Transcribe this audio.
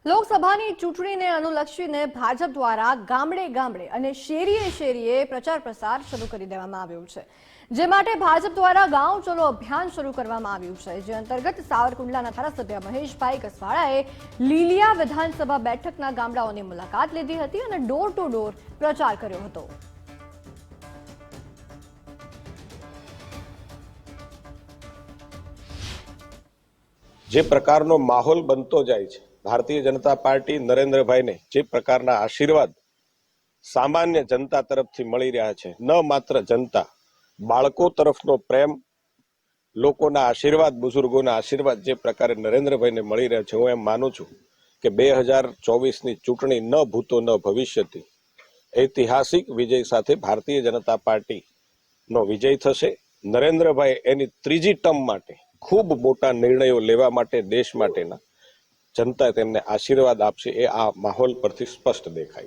લોકસભાની ચૂંટણીને અનુલક્ષીને ભાજપ દ્વારા ગામડે ગામડે અને શેરીએ શેરીએ પ્રચાર પ્રસાર શરૂ કરી દેવામાં આવ્યો છે, જે માટે ભાજપ દ્વારા ગાંવ ચલો અભિયાન શરૂ કરવામાં આવ્યું છે, જે અંતર્ગત સાવરકુંડલાના ધારાસભ્ય મહેશભાઈ કસવાળાએ લીલિયા વિધાનસભા બેઠકના ગામડાઓની મુલાકાત લીધી હતી અને ડોર ટુ ડોર પ્રચાર કર્યો હતો। જે પ્રકારનો માહોલ બનતો જાય છે, ભારતીય જનતા પાર્ટી નરેન્દ્રભાઈને જે પ્રકારના આશીર્વાદ સામાન્ય જનતા તરફથી મળી રહ્યા છે, ન માત્ર જનતા, બાળકો તરફનો પ્રેમ, લોકોના આશીર્વાદ, બુઝુર્ગોના આશીર્વાદ જે પ્રકારે નરેન્દ્રભાઈને મળી રહ્યા છે, હું એમ માનું છું કે 2024ની ચૂંટણી ન ભૂતો ન ભવિષ્યથી ઐતિહાસિક વિજય સાથે ભારતીય જનતા પાર્ટીનો વિજય થશે। નરેન્દ્રભાઈ એની ત્રીજી ટર્મ માટે ખૂબ મોટા નિર્ણયો લેવા માટે દેશ માટેના જનતા તેમને આશીર્વાદ આપશે, એ આ માહોલ પરથી સ્પષ્ટ દેખાય।